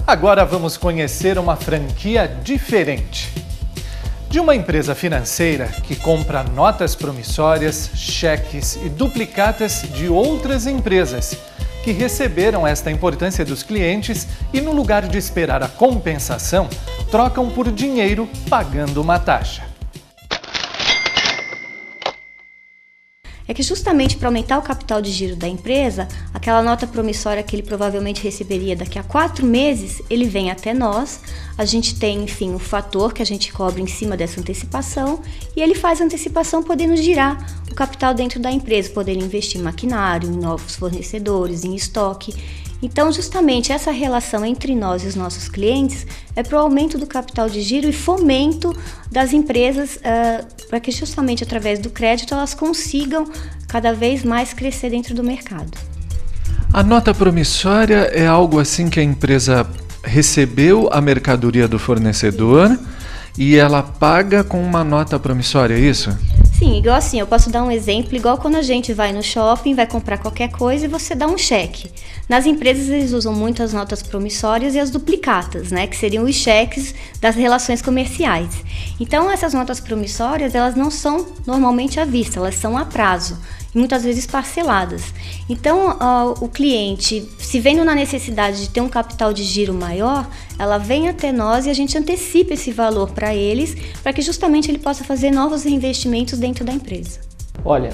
Agora vamos conhecer uma franquia diferente. De uma empresa financeira que compra notas promissórias, cheques e duplicatas de outras empresas que receberam esta importância dos clientes e, no lugar de esperar a compensação, trocam por dinheiro pagando uma taxa. É que justamente para aumentar o capital de giro da empresa, aquela nota promissória que ele provavelmente receberia daqui a 4 meses, ele vem até nós, a gente tem, enfim, o fator que a gente cobra em cima dessa antecipação e ele faz a antecipação podendo girar o capital dentro da empresa, podendo investir em maquinário, em novos fornecedores, em estoque. Então, justamente essa relação entre nós e os nossos clientes é para o aumento do capital de giro e fomento das empresas para que justamente através do crédito elas consigam cada vez mais crescer dentro do mercado. A nota promissória é algo assim que a empresa recebeu a mercadoria do fornecedor e ela paga com uma nota promissória, é isso? Sim, igual assim, eu posso dar um exemplo, igual quando a gente vai no shopping, vai comprar qualquer coisa e você dá um cheque. Nas empresas eles usam muito as notas promissórias e as duplicatas, né, que seriam os cheques das relações comerciais. Então essas notas promissórias, elas não são normalmente à vista, elas são a prazo. Muitas vezes parceladas. Então, o cliente, se vendo na necessidade de ter um capital de giro maior, ela vem até nós e a gente antecipa esse valor para eles, para que justamente ele possa fazer novos reinvestimentos dentro da empresa. Olha,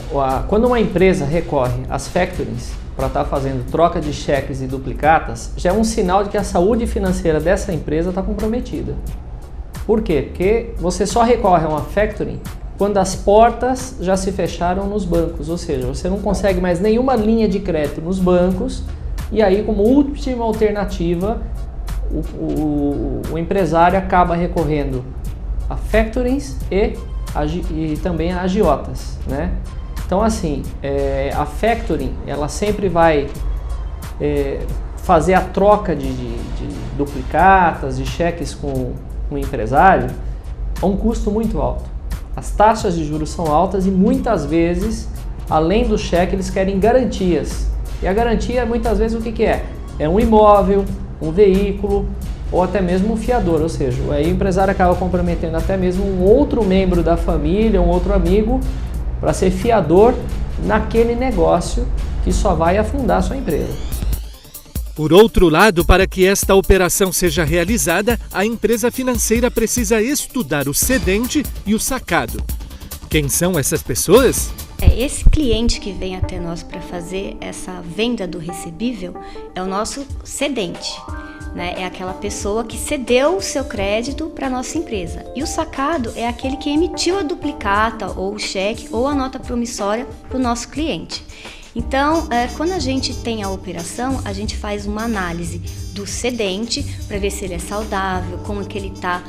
quando uma empresa recorre às factorings para estar fazendo troca de cheques e duplicatas, já é um sinal de que a saúde financeira dessa empresa está comprometida. Por quê? Porque você só recorre a uma factoring quando as portas já se fecharam nos bancos, ou seja, você não consegue mais nenhuma linha de crédito nos bancos e aí, como última alternativa, o empresário acaba recorrendo a factorings e também a agiotas, né? Então, assim, a factoring, ela sempre vai fazer a troca de duplicatas, de cheques com o empresário a um custo muito alto. As taxas de juros são altas e muitas vezes, além do cheque, eles querem garantias. E a garantia, muitas vezes, o que é? É um imóvel, um veículo ou até mesmo um fiador. Ou seja, aí o empresário acaba comprometendo até mesmo um outro membro da família, um outro amigo, para ser fiador naquele negócio que só vai afundar a sua empresa. Por outro lado, para que esta operação seja realizada, a empresa financeira precisa estudar o cedente e o sacado. Quem são essas pessoas? Esse cliente que vem até nós para fazer essa venda do recebível é o nosso cedente, né? É aquela pessoa que cedeu o seu crédito para a nossa empresa. E o sacado é aquele que emitiu a duplicata ou o cheque ou a nota promissória para o nosso cliente. Então, quando a gente tem a operação, a gente faz uma análise do cedente para ver se ele é saudável, como que ele está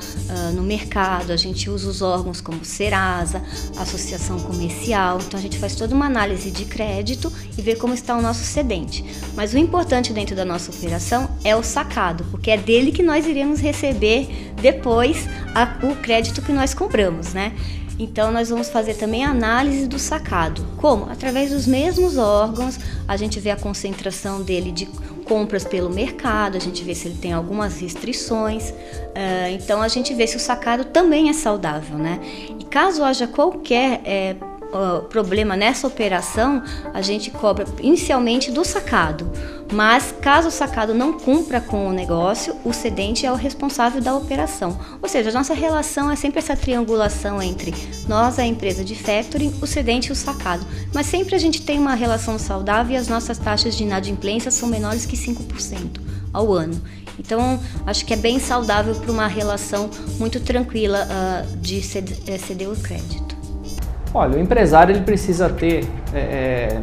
no mercado. A gente usa os órgãos como o Serasa, Associação Comercial. Então, a gente faz toda uma análise de crédito e vê como está o nosso cedente. Mas o importante dentro da nossa operação é o sacado, porque é dele que nós iremos receber depois o crédito que nós compramos, né? Então, nós vamos fazer também a análise do sacado. Como? Através dos mesmos órgãos, a gente vê a concentração dele de compras pelo mercado, a gente vê se ele tem algumas restrições, então a gente vê se o sacado também é saudável, né? E caso haja qualquer problema nessa operação, a gente cobra inicialmente do sacado, mas caso o sacado não cumpra com o negócio, o cedente é o responsável da operação. Ou seja, a nossa relação é sempre essa triangulação entre nós, a empresa de factoring, o cedente e o sacado. Mas sempre a gente tem uma relação saudável e as nossas taxas de inadimplência são menores que 5% ao ano. Então, acho que é bem saudável para uma relação muito tranquila de ceder o crédito. Olha, o empresário ele precisa ter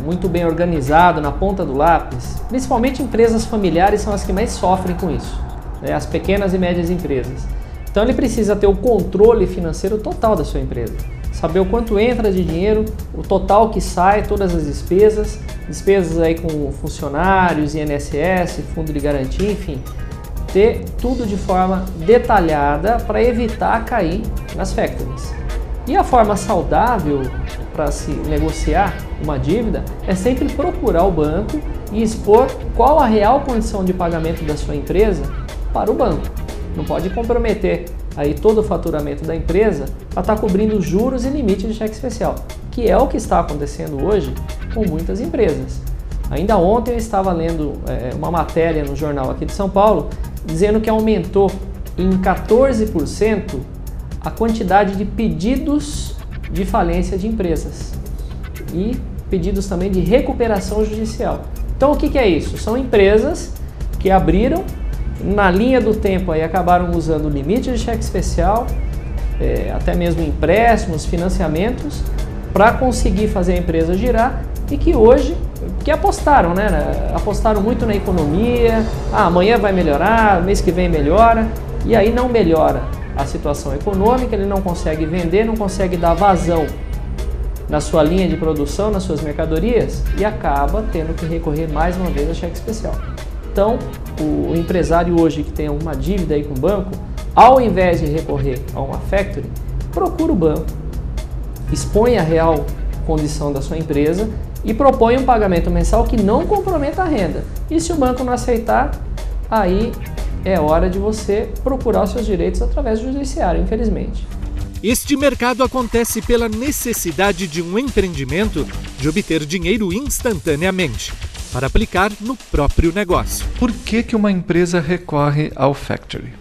muito bem organizado na ponta do lápis, principalmente empresas familiares são as que mais sofrem com isso, né? As pequenas e médias empresas. Então ele precisa ter o controle financeiro total da sua empresa, saber o quanto entra de dinheiro, o total que sai, todas as despesas aí com funcionários, INSS, fundo de garantia, enfim, ter tudo de forma detalhada para evitar cair nas factorings. E a forma saudável para se negociar uma dívida é sempre procurar o banco e expor qual a real condição de pagamento da sua empresa para o banco. Não pode comprometer aí todo o faturamento da empresa para estar cobrindo juros e limite de cheque especial, que é o que está acontecendo hoje com muitas empresas. Ainda ontem eu estava lendo uma matéria no jornal aqui de São Paulo dizendo que aumentou em 14% a quantidade de pedidos de falência de empresas e pedidos também de recuperação judicial. Então o que é isso? São empresas que abriram, na linha do tempo aí acabaram usando o limite de cheque especial, até mesmo empréstimos, financiamentos, para conseguir fazer a empresa girar e que hoje, que apostaram, né? Apostaram muito na economia, amanhã vai melhorar, mês que vem melhora, e aí não melhora a situação econômica, ele não consegue vender, não consegue dar vazão na sua linha de produção, nas suas mercadorias, e acaba tendo que recorrer mais uma vez a cheque especial. Então, o empresário hoje que tem uma dívida aí com o banco, ao invés de recorrer a uma factory, procura o banco, expõe a real condição da sua empresa e propõe um pagamento mensal que não comprometa a renda. E se o banco não aceitar, aí é hora de você procurar os seus direitos através do judiciário, infelizmente. Este mercado acontece pela necessidade de um empreendimento de obter dinheiro instantaneamente, para aplicar no próprio negócio. Por que uma empresa recorre ao factory?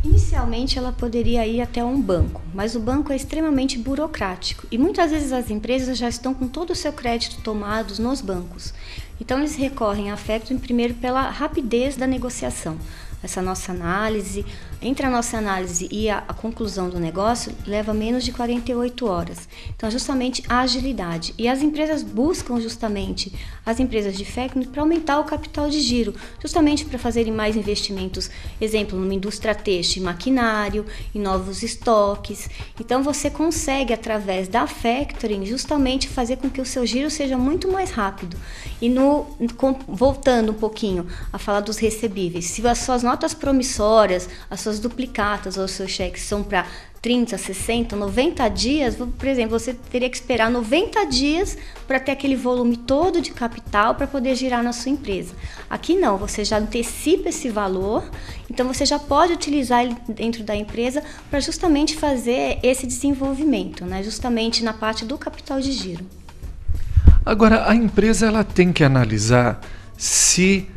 Inicialmente ela poderia ir até um banco, mas o banco é extremamente burocrático e muitas vezes as empresas já estão com todo o seu crédito tomado nos bancos. Então eles recorrem à factoring primeiro pela rapidez da negociação. Essa nossa análise, entre a nossa análise e a conclusão do negócio, leva menos de 48 horas. Então, justamente a agilidade. E as empresas buscam justamente as empresas de factoring para aumentar o capital de giro, justamente para fazerem mais investimentos, exemplo, numa indústria têxtil, maquinário, em novos estoques. Então, você consegue, através da factoring, justamente fazer com que o seu giro seja muito mais rápido. E voltando um pouquinho a falar dos recebíveis, se as suas notas promissórias, as suas duplicatas ou os seus cheques são para 30, 60, 90 dias, por exemplo, você teria que esperar 90 dias para ter aquele volume todo de capital para poder girar na sua empresa. Aqui não, você já antecipa esse valor, então você já pode utilizar ele dentro da empresa para justamente fazer esse desenvolvimento, né? Justamente na parte do capital de giro. Agora, a empresa ela tem que analisar se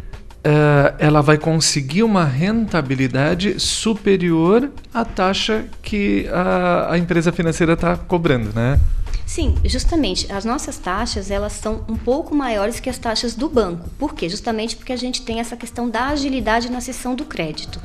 ela vai conseguir uma rentabilidade superior à taxa que a empresa financeira está cobrando, né? Sim, justamente, as nossas taxas, elas são um pouco maiores que as taxas do banco. Por quê? Justamente porque a gente tem essa questão da agilidade na cessão do crédito.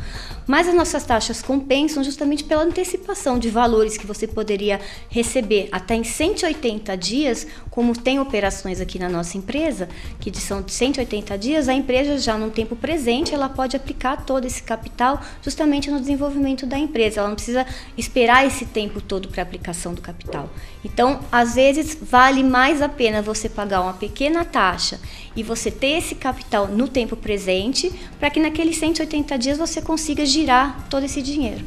Mas as nossas taxas compensam justamente pela antecipação de valores que você poderia receber até em 180 dias, como tem operações aqui na nossa empresa, que são de 180 dias, a empresa já no tempo presente, ela pode aplicar todo esse capital justamente no desenvolvimento da empresa. Ela não precisa esperar esse tempo todo para a aplicação do capital. Então, às vezes, vale mais a pena você pagar uma pequena taxa e você ter esse capital no tempo presente, para que naqueles 180 dias você consiga girar todo esse dinheiro.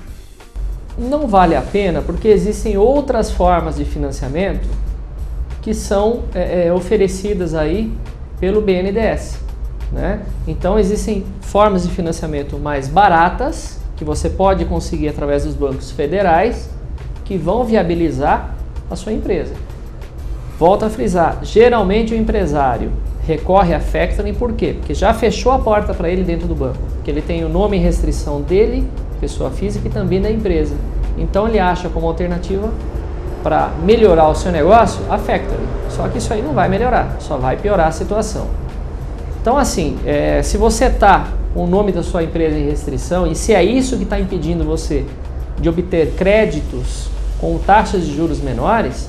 Não vale a pena porque existem outras formas de financiamento que são oferecidas aí pelo BNDES, né? Então existem formas de financiamento mais baratas que você pode conseguir através dos bancos federais que vão viabilizar a sua empresa. Volto a frisar, geralmente o empresário recorre a factoring por quê? Porque já fechou a porta para ele dentro do banco, porque ele tem o nome em restrição dele, pessoa física, e também da empresa. Então ele acha como alternativa para melhorar o seu negócio a factoring. Só que isso aí não vai melhorar, só vai piorar a situação. Então assim, se você está com o nome da sua empresa em restrição e se é isso que está impedindo você de obter créditos com taxas de juros menores,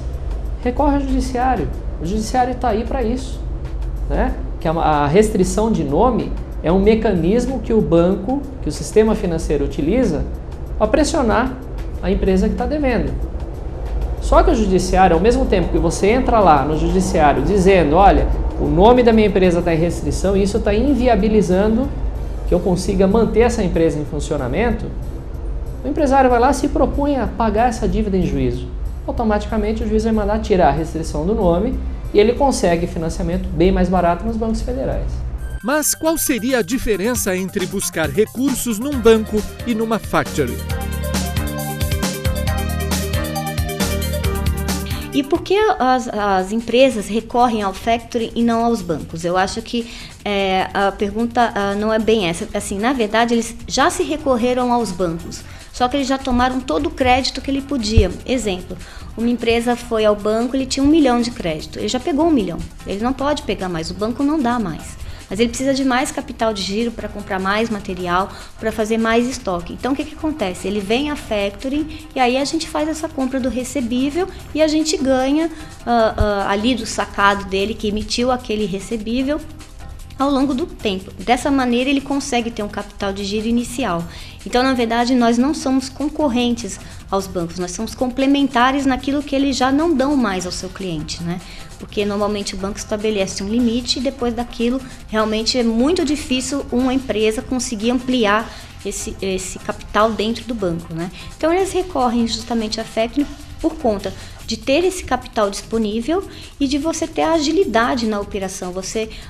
recorre ao judiciário. O judiciário está aí para isso, né? Que a restrição de nome é um mecanismo que o banco, que o sistema financeiro utiliza para pressionar a empresa que está devendo. Só que o judiciário, ao mesmo tempo que você entra lá no judiciário dizendo, olha, o nome da minha empresa está em restrição e isso está inviabilizando que eu consiga manter essa empresa em funcionamento, o empresário vai lá e se propõe a pagar essa dívida em juízo. Automaticamente o juiz vai mandar tirar a restrição do nome e ele consegue financiamento bem mais barato nos bancos federais. Mas qual seria a diferença entre buscar recursos num banco e numa factory? E por que as empresas recorrem ao factoring e não aos bancos? Eu acho que a pergunta não é bem essa. Assim, na verdade, eles já se recorreram aos bancos, só que eles já tomaram todo o crédito que ele podia. Exemplo, uma empresa foi ao banco, ele tinha 1 milhão de crédito, ele já pegou 1 milhão, ele não pode pegar mais, o banco não dá mais. Mas ele precisa de mais capital de giro para comprar mais material, para fazer mais estoque. Então, o que acontece? Ele vem a factoring e aí a gente faz essa compra do recebível e a gente ganha ali do sacado dele que emitiu aquele recebível ao longo do tempo. Dessa maneira, ele consegue ter um capital de giro inicial. Então, na verdade, nós não somos concorrentes aos bancos, nós somos complementares naquilo que eles já não dão mais ao seu cliente, né? Porque normalmente o banco estabelece um limite e depois daquilo realmente é muito difícil uma empresa conseguir ampliar esse capital dentro do banco, né? Então eles recorrem justamente à factoring por conta de ter esse capital disponível e de você ter a agilidade na operação.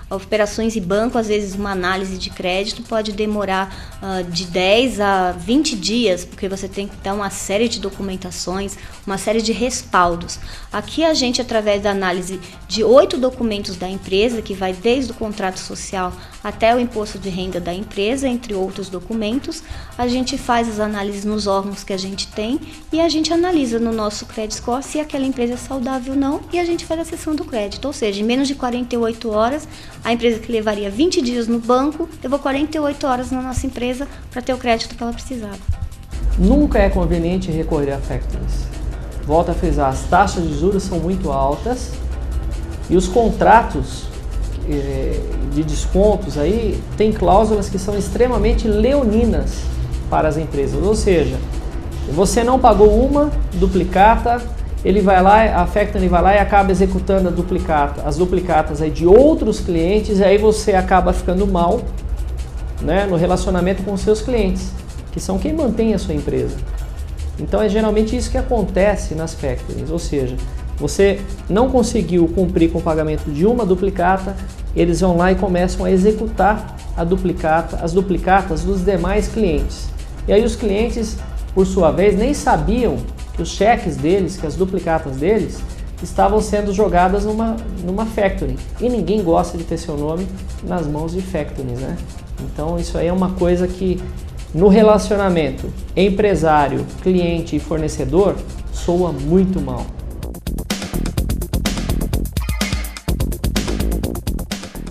Operações em banco, às vezes uma análise de crédito pode demorar de 10 a 20 dias, porque você tem que dar uma série de documentações, uma série de respaldos. Aqui a gente, através da análise de 8 documentos da empresa, que vai desde o contrato social até o imposto de renda da empresa, entre outros documentos, a gente faz as análises nos órgãos que a gente tem e a gente analisa no nosso credit score se aquela empresa é saudável ou não e a gente faz a cessão do crédito. Ou seja, em menos de 48 horas, a empresa que levaria 20 dias no banco, levou 48 horas na nossa empresa para ter o crédito que ela precisava. Nunca é conveniente recorrer a factories. Volto a frisar, as taxas de juros são muito altas e os contratos de descontos aí tem cláusulas que são extremamente leoninas para as empresas. Ou seja, você não pagou uma duplicata, ele vai lá, a factoring vai lá e acaba executando as duplicatas aí de outros clientes, e aí você acaba ficando mal, né, no relacionamento com os seus clientes, que são quem mantém a sua empresa. Então é geralmente isso que acontece nas factorings, ou seja, você não conseguiu cumprir com o pagamento de uma duplicata, eles vão lá e começam a executar as duplicatas dos demais clientes. E aí os clientes, por sua vez, nem sabiam que os cheques deles, que as duplicatas deles, estavam sendo jogadas numa factoring. E ninguém gosta de ter seu nome nas mãos de factorings, né? Então isso aí é uma coisa que no relacionamento empresário, cliente e fornecedor soa muito mal.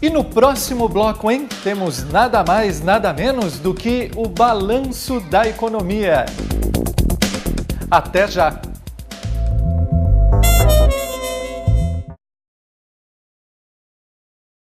E no próximo bloco, hein, temos nada mais, nada menos do que o balanço da economia. Até já!